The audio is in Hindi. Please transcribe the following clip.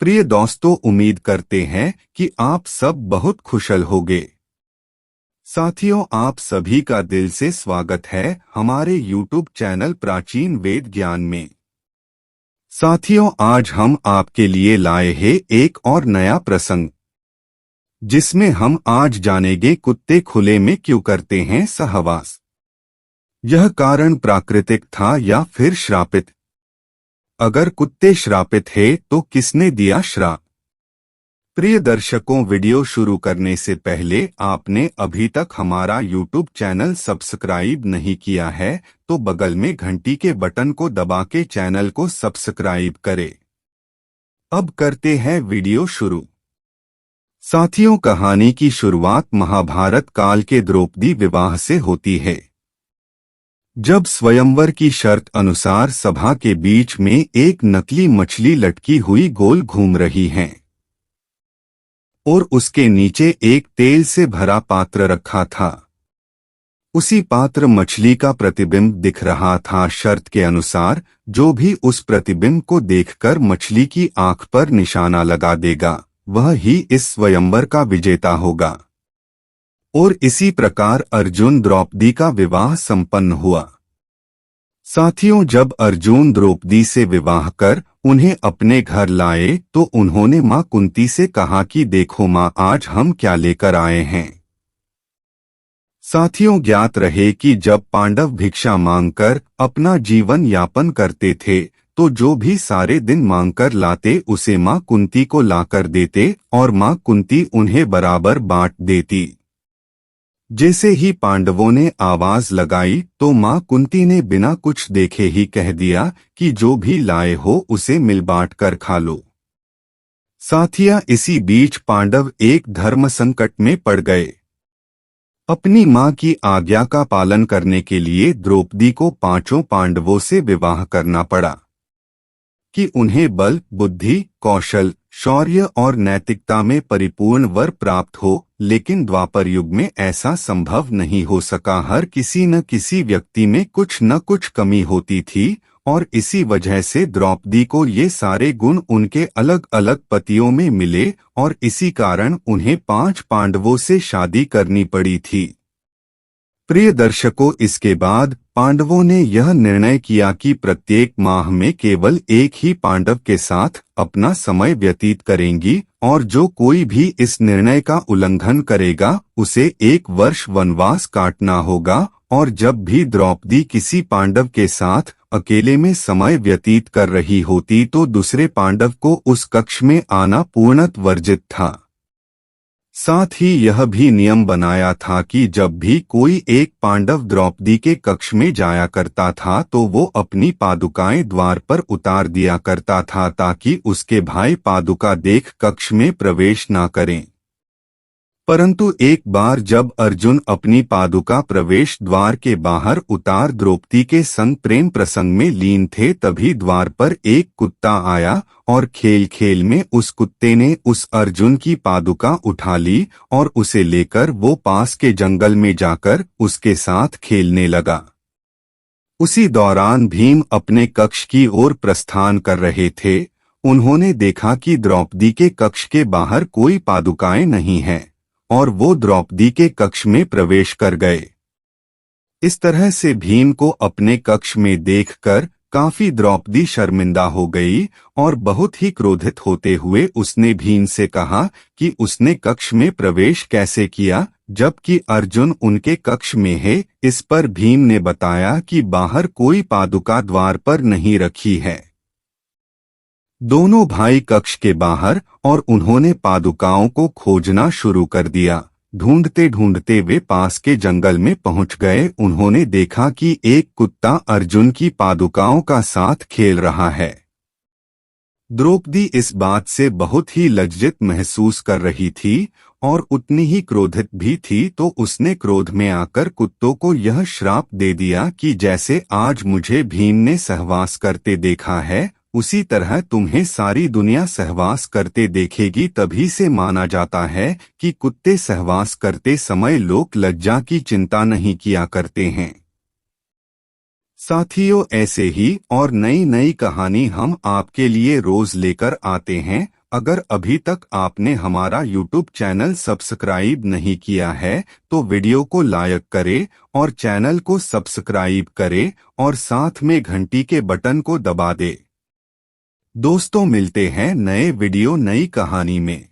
प्रिय दोस्तों, उम्मीद करते हैं कि आप सब बहुत खुशल होंगे। साथियों, आप सभी का दिल से स्वागत है हमारे YouTube चैनल प्राचीन वेद ज्ञान में। साथियों, आज हम आपके लिए लाए हैं एक और नया प्रसंग, जिसमें हम आज जानेंगे कुत्ते खुले में क्यों करते हैं सहवास। यह कारण प्राकृतिक था या फिर श्रापित? अगर कुत्ते श्रापित है तो किसने दिया श्राप? प्रिय दर्शकों, वीडियो शुरू करने से पहले आपने अभी तक हमारा YouTube चैनल सब्सक्राइब नहीं किया है तो बगल में घंटी के बटन को दबा के चैनल को सब्सक्राइब करें। अब करते हैं वीडियो शुरू। साथियों, कहानी की शुरुआत महाभारत काल के द्रौपदी विवाह से होती है। जब स्वयंवर की शर्त अनुसार सभा के बीच में एक नकली मछली लटकी हुई गोल घूम रही है और उसके नीचे एक तेल से भरा पात्र रखा था। उसी पात्र मछली का प्रतिबिंब दिख रहा था। शर्त के अनुसार जो भी उस प्रतिबिंब को देखकर मछली की आंख पर निशाना लगा देगा, वह ही इस स्वयंवर का विजेता होगा। और इसी प्रकार अर्जुन द्रौपदी का विवाह संपन्न हुआ। साथियों, जब अर्जुन द्रौपदी से विवाह कर उन्हें अपने घर लाए तो उन्होंने मां कुंती से कहा कि देखो मां, आज हम क्या लेकर आए हैं। साथियों, ज्ञात रहे कि जब पांडव भिक्षा मांगकर अपना जीवन यापन करते थे तो जो भी सारे दिन मांगकर लाते उसे मां कुंती को लाकर देते और मां कुंती उन्हें बराबर बांट देती। जैसे ही पांडवों ने आवाज लगाई तो मां कुंती ने बिना कुछ देखे ही कह दिया कि जो भी लाए हो उसे मिल बांट कर खा लो। साथिया, इसी बीच पांडव एक धर्म संकट में पड़ गए। अपनी मां की आज्ञा का पालन करने के लिए द्रौपदी को पांचों पांडवों से विवाह करना पड़ा कि उन्हें बल, बुद्धि, कौशल, शौर्य और नैतिकता में परिपूर्ण वर प्राप्त हो। लेकिन द्वापर युग में ऐसा संभव नहीं हो सका। हर किसी न किसी व्यक्ति में कुछ न कुछ कमी होती थी और इसी वजह से द्रौपदी को ये सारे गुण उनके अलग अलग पतियों में मिले और इसी कारण उन्हें 5 पांडवों से शादी करनी पड़ी थी। प्रिय दर्शकों, इसके बाद पांडवों ने यह निर्णय किया कि प्रत्येक माह में केवल एक ही पांडव के साथ अपना समय व्यतीत करेंगी और जो कोई भी इस निर्णय का उल्लंघन करेगा उसे 1 वर्ष वनवास काटना होगा। और जब भी द्रौपदी किसी पांडव के साथ अकेले में समय व्यतीत कर रही होती तो दूसरे पांडव को उस कक्ष में आना पूर्णतः वर्जित था। साथ ही यह भी नियम बनाया था कि जब भी कोई एक पांडव द्रौपदी के कक्ष में जाया करता था तो वो अपनी पादुकाएं द्वार पर उतार दिया करता था ताकि उसके भाई पादुका देख कक्ष में प्रवेश न करें। परंतु एक बार जब अर्जुन अपनी पादुका प्रवेश द्वार के बाहर उतार द्रौपदी के संग प्रेम प्रसंग में लीन थे, तभी द्वार पर एक कुत्ता आया और खेल खेल में उस कुत्ते ने उस अर्जुन की पादुका उठा ली और उसे लेकर वो पास के जंगल में जाकर उसके साथ खेलने लगा। उसी दौरान भीम अपने कक्ष की ओर प्रस्थान कर रहे थे। उन्होंने देखा कि द्रौपदी के कक्ष के बाहर कोई पादुकाएं नहीं हैं और वो द्रौपदी के कक्ष में प्रवेश कर गए। इस तरह से भीम को अपने कक्ष में देखकर काफी द्रौपदी शर्मिंदा हो गई और बहुत ही क्रोधित होते हुए उसने भीम से कहा कि उसने कक्ष में प्रवेश कैसे किया जबकि अर्जुन उनके कक्ष में है। इस पर भीम ने बताया कि बाहर कोई पादुका द्वार पर नहीं रखी है। दोनों भाई कक्ष के बाहर और उन्होंने पादुकाओं को खोजना शुरू कर दिया। ढूंढते ढूंढते वे पास के जंगल में पहुंच गए। उन्होंने देखा कि एक कुत्ता अर्जुन की पादुकाओं का साथ खेल रहा है। द्रौपदी इस बात से बहुत ही लज्जित महसूस कर रही थी और उतनी ही क्रोधित भी थी, तो उसने क्रोध में आकर कुत्तों को यह श्राप दे दिया कि जैसे आज मुझे भीम ने सहवास करते देखा है उसी तरह तुम्हें सारी दुनिया सहवास करते देखेगी। तभी से माना जाता है कि कुत्ते सहवास करते समय लोक लज्जा की चिंता नहीं किया करते हैं। साथियों, ऐसे ही और नई नई कहानी हम आपके लिए रोज लेकर आते हैं। अगर अभी तक आपने हमारा YouTube चैनल सब्सक्राइब नहीं किया है तो वीडियो को लाइक करें और चैनल को सब्सक्राइब करें और साथ में घंटी के बटन को दबा दें। दोस्तों, मिलते हैं नए वीडियो नई कहानी में।